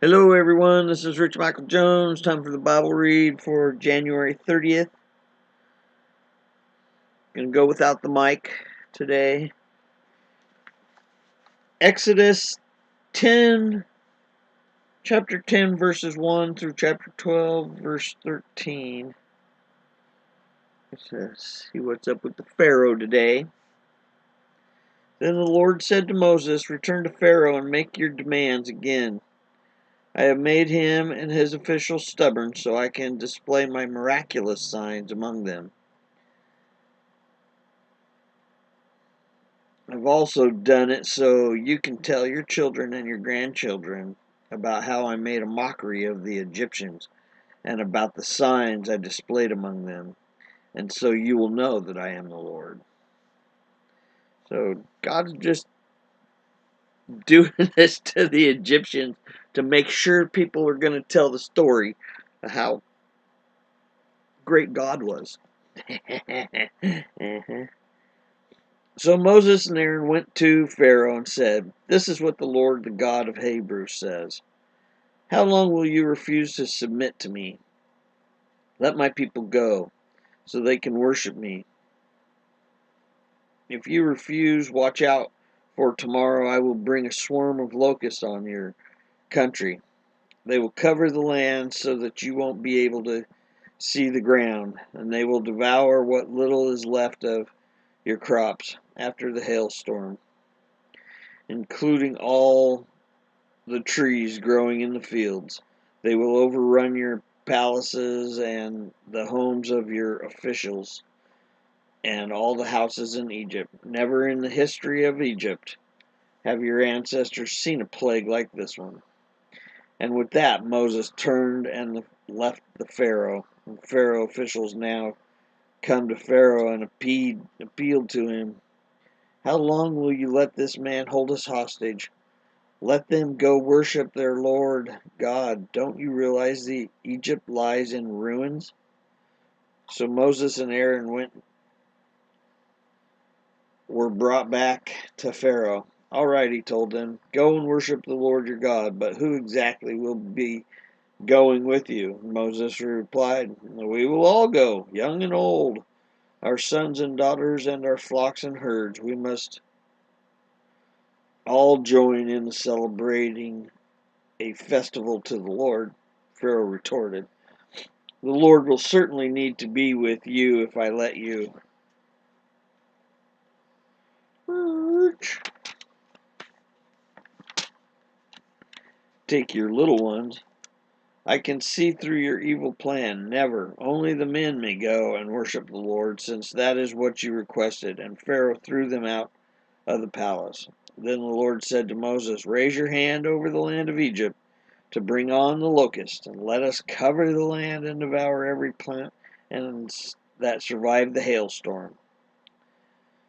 Hello everyone, this is Rich Michael Jones. Time for the Bible read for January 30th. Gonna go without the mic today. Exodus 10, chapter 10, verses 1 through chapter 12, verse 13. Let's see what's up with the Pharaoh today. Then the Lord said to Moses, "Return to Pharaoh and make your demands again. I have made him and his officials stubborn so I can display my miraculous signs among them. I've also done it so you can tell your children and your grandchildren about how I made a mockery of the Egyptians and about the signs I displayed among them, and so you will know that I am the Lord." So God's just doing this to the Egyptians to make sure people are going to tell the story of how great God was. So Moses and Aaron went to Pharaoh and said, "This is what the Lord, the God of Hebrews, says. How long will you refuse to submit to me? Let my people go, so they can worship me. If you refuse, watch out, for tomorrow I will bring a swarm of locusts on your country. They will cover the land so that you won't be able to see the ground, and they will devour what little is left of your crops after the hailstorm, including all the trees growing in the fields. They will overrun your palaces and the homes of your officials and all the houses in Egypt. Never in the history of Egypt have your ancestors seen a plague like this one." And with that, Moses turned and left the Pharaoh. And Pharaoh officials now come to Pharaoh and appealed to him. "How long will you let this man hold us hostage? Let them go worship their Lord God. Don't you realize that Egypt lies in ruins?" So Moses and Aaron were brought back to Pharaoh. "All right," he told them, "go and worship the Lord your God, but who exactly will be going with you?" Moses replied, "We will all go, young and old, our sons and daughters and our flocks and herds. We must all join in celebrating a festival to the Lord." Pharaoh retorted, "The Lord will certainly need to be with you if I let you." "Take your little ones. I can see through your evil plan. Never. Only the men may go and worship the Lord, since that is what you requested." And Pharaoh threw them out of the palace. Then the Lord said to Moses, "Raise your hand over the land of Egypt to bring on the locust, and let us cover the land and devour every plant and that survived the hailstorm."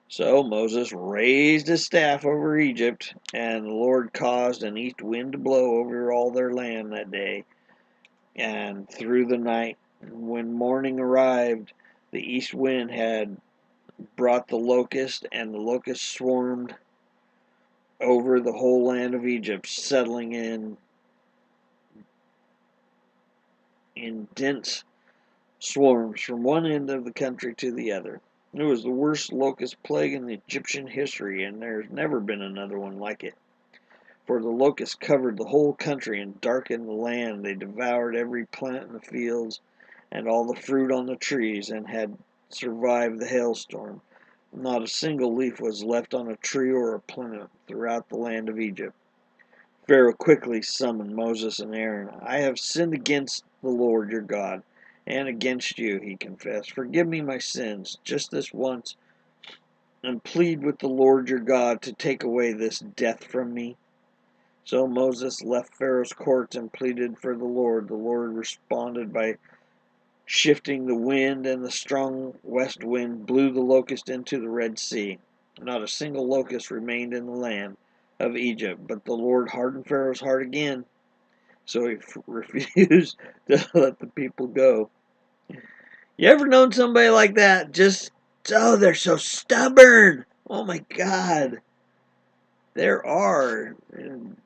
So Moses raised his staff over Egypt, and the Lord caused an east wind to blow over all their land that day and through the night. When morning arrived, the east wind had brought the locust, and the locusts swarmed over the whole land of Egypt, settling in dense swarms from one end of the country to the other. It was the worst locust plague in Egyptian history, and there's never been another one like it. For the locusts covered the whole country and darkened the land. They devoured every plant in the fields and all the fruit on the trees, and had survived the hailstorm. Not a single leaf was left on a tree or a plant throughout the land of Egypt. Pharaoh quickly summoned Moses and Aaron. "I have sinned against the Lord your God and against you," he confessed. "Forgive me my sins just this once, and plead with the Lord your God to take away this death from me." So Moses left Pharaoh's court and pleaded for the Lord. The Lord responded by shifting the wind, and the strong west wind blew the locust into the Red Sea. Not a single locust remained in the land of Egypt, but the Lord hardened Pharaoh's heart again, so he refused to let the people go. You ever known somebody like that? Just, oh, they're so stubborn. Oh my God. There are, and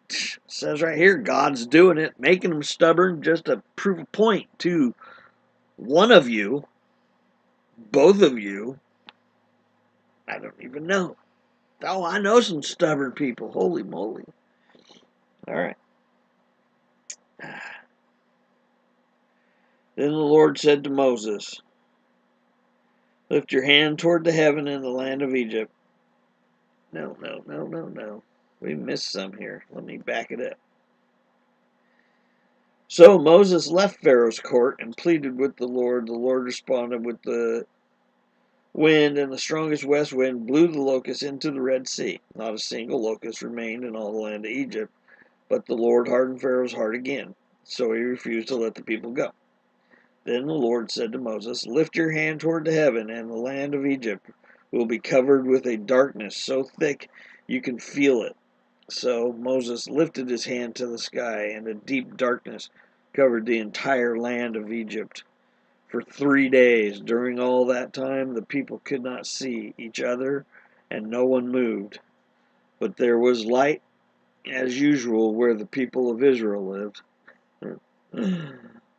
It says right here, God's doing it, making them stubborn just to prove a point to one of you, both of you. I don't even know. Oh, I know some stubborn people. Holy moly. All right. Then the Lord said to Moses, lift your hand toward the heaven in the land of Egypt. No. We missed some here. Let me back it up. So Moses left Pharaoh's court and pleaded with the Lord. The Lord responded with the wind, and the strongest west wind blew the locusts into the Red Sea. Not a single locust remained in all the land of Egypt, but the Lord hardened Pharaoh's heart again, so he refused to let the people go. Then the Lord said to Moses, lift your hand toward the heaven, and the land of Egypt will be covered with a darkness so thick you can feel it. So Moses lifted his hand to the sky, and a deep darkness covered the entire land of Egypt for 3 days. During all that time, the people could not see each other, and no one moved. But there was light, as usual, where the people of Israel lived.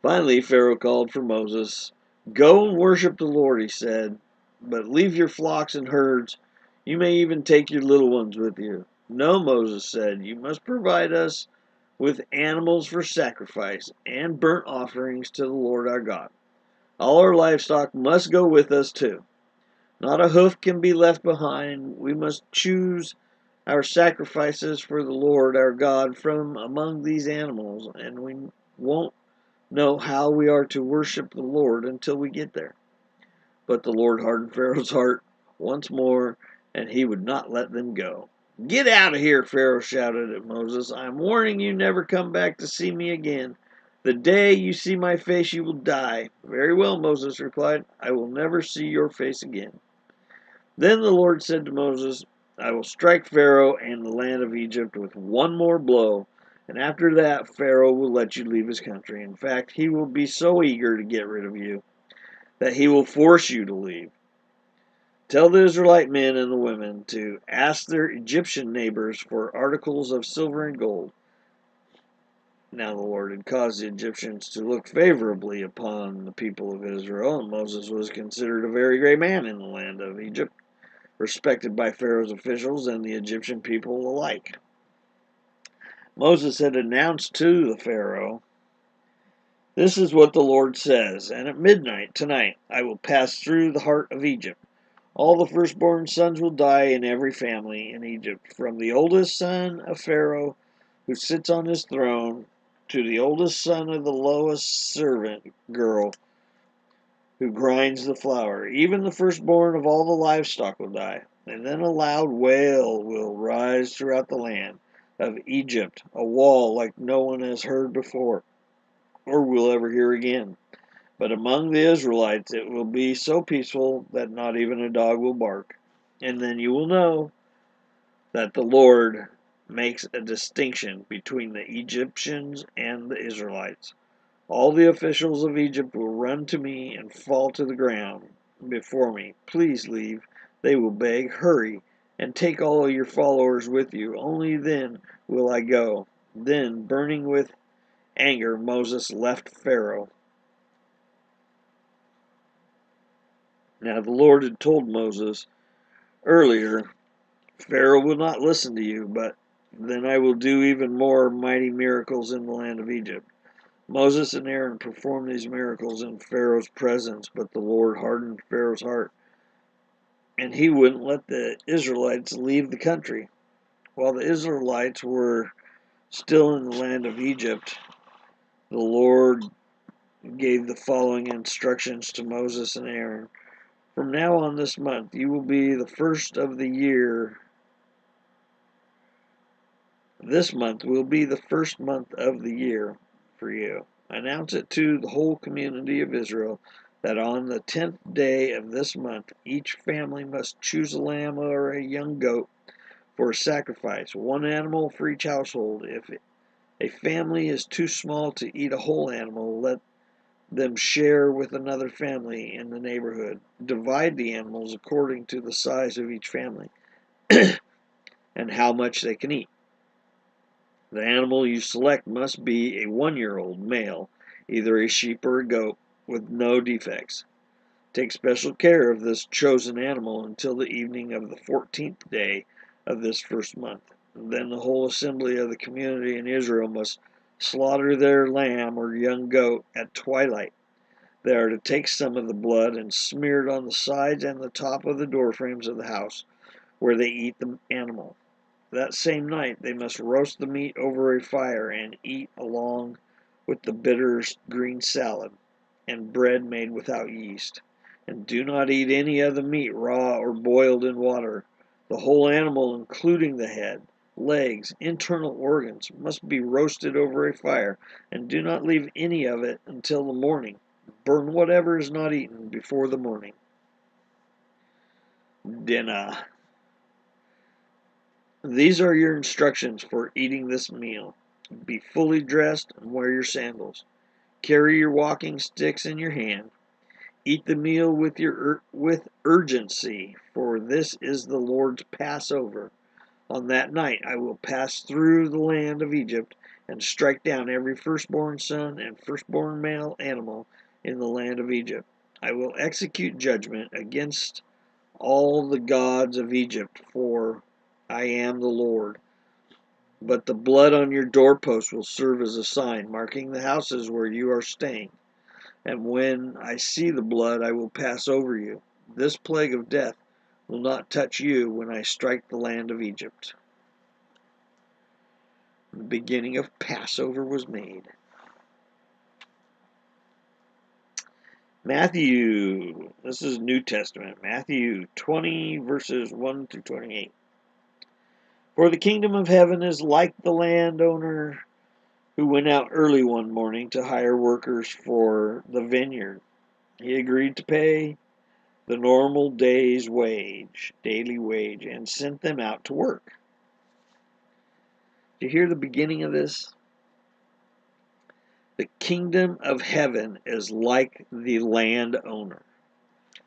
Finally, Pharaoh called for Moses. Go and worship the Lord, he said, but leave your flocks and herds. You may even take your little ones with you. No, Moses said, you must provide us with animals for sacrifice and burnt offerings to the Lord our God. All our livestock must go with us too. Not a hoof can be left behind. We must choose our sacrifices for the Lord our God from among these animals, and we won't know how we are to worship the Lord until we get there. But the Lord hardened Pharaoh's heart once more, and he would not let them go. Get out of here, Pharaoh shouted at Moses. I'm warning you, never come back to see me again. The day you see my face, you will die. Very well, Moses replied. I will never see your face again. Then the Lord said to Moses, I will strike Pharaoh and the land of Egypt with one more blow, and after that Pharaoh will let you leave his country. In fact, he will be so eager to get rid of you that he will force you to leave. Tell the Israelite men and the women to ask their Egyptian neighbors for articles of silver and gold. Now the Lord had caused the Egyptians to look favorably upon the people of Israel, and Moses was considered a very great man in the land of Egypt, respected by Pharaoh's officials and the Egyptian people alike. Moses had announced to the Pharaoh, this is what the Lord says, and at midnight tonight I will pass through the heart of Egypt. All the firstborn sons will die in every family in Egypt, from the oldest son of Pharaoh who sits on his throne to the oldest son of the lowest servant girl who grinds the flour. Even the firstborn of all the livestock will die. And then a loud wail will rise throughout the land of Egypt, a wail like no one has heard before or will ever hear again. But among the Israelites it will be so peaceful that not even a dog will bark. And then you will know that the Lord makes a distinction between the Egyptians and the Israelites. All the officials of Egypt will run to me and fall to the ground before me. Please leave, they will beg. Hurry, and take all your followers with you. Only then will I go. Then, burning with anger, Moses left Pharaoh. Now the Lord had told Moses earlier, Pharaoh will not listen to you, but then I will do even more mighty miracles in the land of Egypt. Moses and Aaron performed these miracles in Pharaoh's presence, but the Lord hardened Pharaoh's heart, and he wouldn't let the Israelites leave the country. While the Israelites were still in the land of Egypt, the Lord gave the following instructions to Moses and Aaron. From now on this month, you will be the first of the year. This month will be the first month of the year for you. Announce it to the whole community of Israel that on the 10th day of this month, each family must choose a lamb or a young goat for a sacrifice, one animal for each household. If a family is too small to eat a whole animal, let them share with another family in the neighborhood. Divide the animals according to the size of each family and how much they can eat. The animal you select must be a 1-year-old male, either a sheep or a goat, with no defects. Take special care of this chosen animal until the evening of the 14th day of this first month. Then the whole assembly of the community in Israel must slaughter their lamb or young goat at twilight. They are to take some of the blood and smear it on the sides and the top of the door frames of the house where they eat the animal. That same night they must roast the meat over a fire and eat along with the bitter green salad and bread made without yeast. And do not eat any of the meat raw or boiled in water. The whole animal, including the head, legs, internal organs, must be roasted over a fire, and do not leave any of it until the morning. Burn whatever is not eaten before the morning. Dinner. These are your instructions for eating this meal. Be fully dressed and wear your sandals. Carry your walking sticks in your hand. Eat the meal with urgency, for this is the Lord's Passover. On that night I will pass through the land of Egypt and strike down every firstborn son and firstborn male animal in the land of Egypt. I will execute judgment against all the gods of Egypt, for I am the Lord. But the blood on your doorposts will serve as a sign, marking the houses where you are staying. And when I see the blood, I will pass over you. This plague of death will not touch you when I strike the land of Egypt. The beginning of Passover was made. Matthew, this is New Testament, Matthew 20, verses 1 through 28. For the kingdom of heaven is like the landowner who went out early one morning to hire workers for the vineyard. He agreed to pay the normal daily wage, and sent them out to work. Do you hear the beginning of this? The kingdom of heaven is like the landowner.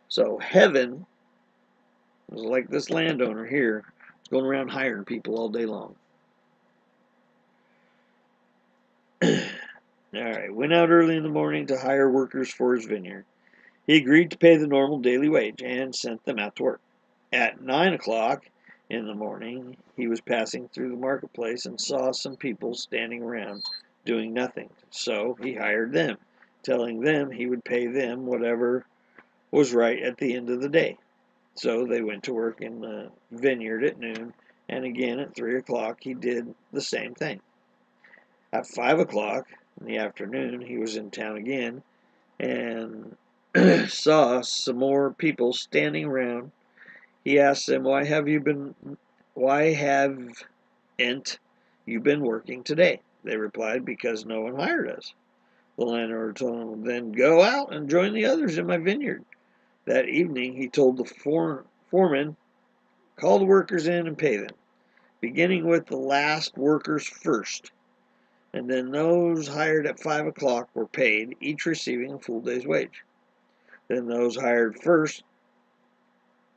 So heaven is like this landowner here. He's going around hiring people all day long. All right, went out early in the morning to hire workers for his vineyard. He agreed to pay the normal daily wage and sent them out to work. At 9 o'clock in the morning, he was passing through the marketplace and saw some people standing around doing nothing. So he hired them, telling them he would pay them whatever was right at the end of the day. So they went to work in the vineyard at noon, and again at 3 o'clock he did the same thing. At 5 o'clock in the afternoon, he was in town again and saw some more people standing around. He asked them, why haven't you been working today? They replied, because no one hired us. The landlord told him, then go out and join the others in my vineyard. That evening he told the foreman, call the workers in and pay them, beginning with the last workers first. And then those hired at 5 o'clock were paid, each receiving a full day's wage. Then those hired first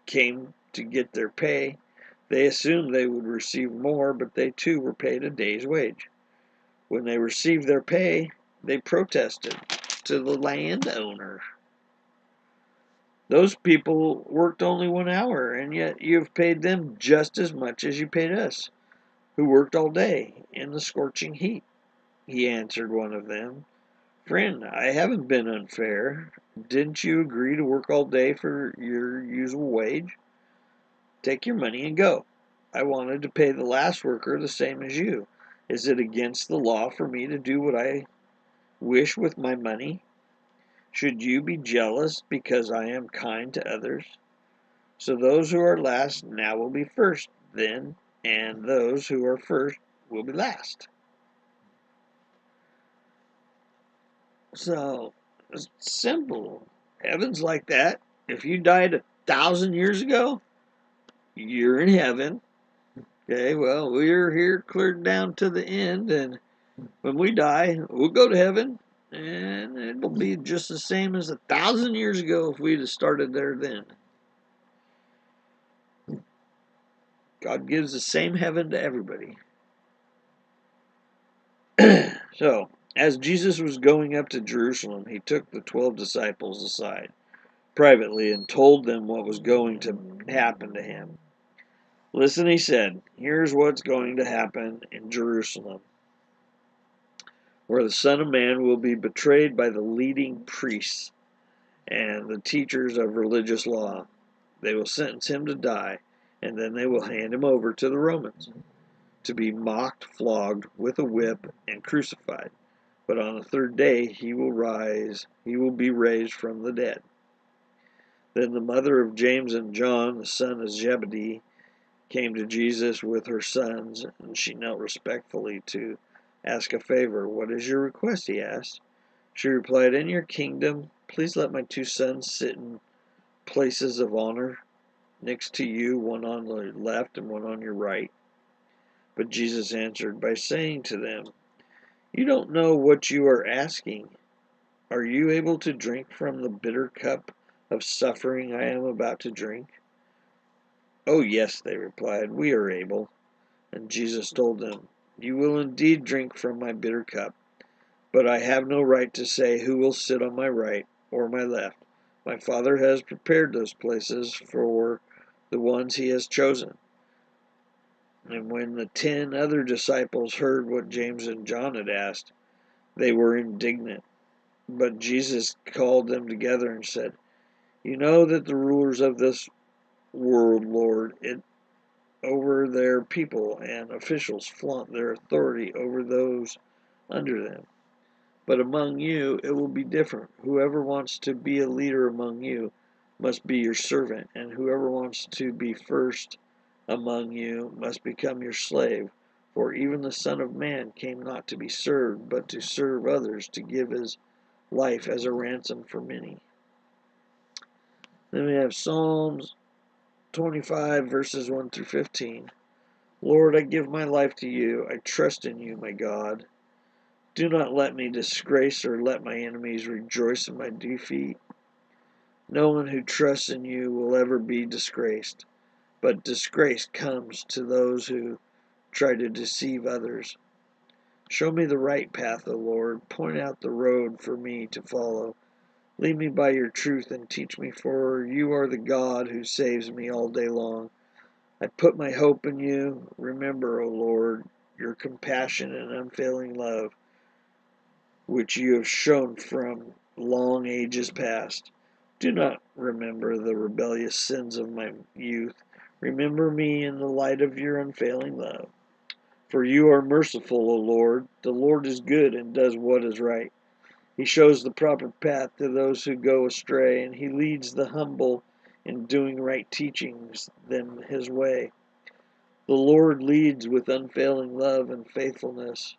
came to get their pay. They assumed they would receive more, but they too were paid a day's wage. When they received their pay, they protested to the landowner. Those people worked only 1 hour, and yet you have paid them just as much as you paid us, who worked all day in the scorching heat. He answered one of them, friend, I haven't been unfair. Didn't you agree to work all day for your usual wage? Take your money and go. I wanted to pay the last worker the same as you. Is it against the law for me to do what I wish with my money? Should you be jealous because I am kind to others? So those who are last now will be first, then, and those who are first will be last. So, it's simple. Heaven's like that. If you died 1,000 years ago, you're in heaven. Okay, well, we're here cleared down to the end, and when we die, we'll go to heaven, and it'll be just the same as 1,000 years ago if we'd have started there then. God gives the same heaven to everybody. So, as Jesus was going up to Jerusalem, he took the 12 disciples aside privately and told them what was going to happen to him. Listen, he said, here's what's going to happen in Jerusalem, where the Son of Man will be betrayed by the leading priests and the teachers of religious law. They will sentence him to die, and then they will hand him over to the Romans to be mocked, flogged with a whip, and crucified. But on the third day he will be raised from the dead. Then the mother of James and John, the son of Zebedee, came to Jesus with her sons, and she knelt respectfully to ask a favor. What is your request? He asked. She replied, in your kingdom, please let my two sons sit in places of honor next to you, one on the left and one on your right. But Jesus answered by saying to them, you don't know what you are asking. Are you able to drink from the bitter cup of suffering I am about to drink? Oh, yes, they replied, we are able. And Jesus told them, you will indeed drink from my bitter cup, but I have no right to say who will sit on my right or my left. My Father has prepared those places for the ones he has chosen. And when the 10 other disciples heard what James and John had asked, they were indignant. But Jesus called them together and said, you know that the rulers of this world lord it over their people, and officials flaunt their authority over those under them. But among you it will be different. Whoever wants to be a leader among you must be your servant, and whoever wants to be first among you must become your slave. For even the Son of Man came not to be served, but to serve others, to give his life as a ransom for many. Then we have Psalms 25, verses 1 through 15. Lord, I give my life to you. I trust in you, my God. Do not let me disgrace or let my enemies rejoice in my defeat. No one who trusts in you will ever be disgraced, but disgrace comes to those who try to deceive others. Show me the right path, O Lord. Point out the road for me to follow. Lead me by your truth and teach me, for you are the God who saves me all day long. I put my hope in you. Remember, O Lord, your compassion and unfailing love, which you have shown from long ages past. Do not remember the rebellious sins of my youth. Remember me in the light of your unfailing love. For you are merciful, O Lord. The Lord is good and does what is right. He shows the proper path to those who go astray, and he leads the humble in doing right, teaching them his way. The Lord leads with unfailing love and faithfulness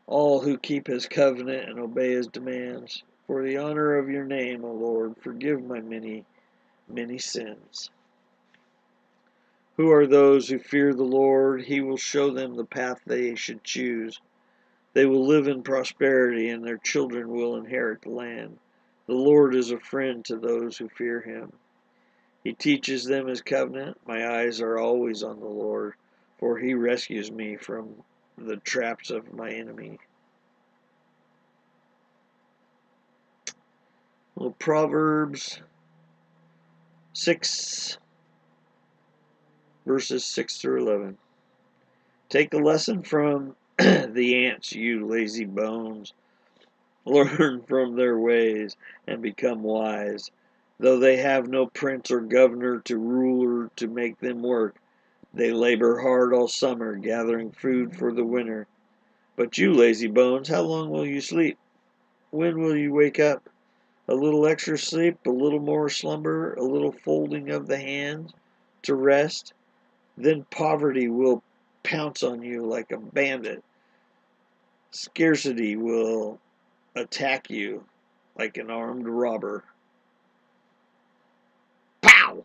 all who keep his covenant and obey his demands. For the honor of your name, O Lord, forgive my many, many sins. Who are those who fear the Lord? He will show them the path they should choose. They will live in prosperity, and their children will inherit the land. The Lord is a friend to those who fear him. He teaches them his covenant. My eyes are always on the Lord, for he rescues me from the traps of my enemy. Well, Proverbs 6, verses 6 through 11. Take a lesson from the ants, you lazy bones. Learn from their ways and become wise. Though they have no prince or governor to rule or to make them work, they labor hard all summer, gathering food for the winter. But you lazy bones, how long will you sleep? When will you wake up? A little extra sleep, a little more slumber, a little folding of the hands to rest. Then poverty will pounce on you like a bandit. Scarcity will attack you like an armed robber. Pow!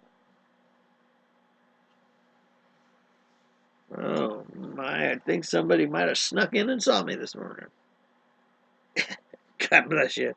Oh my, I think somebody might have snuck in and saw me this morning. God bless you.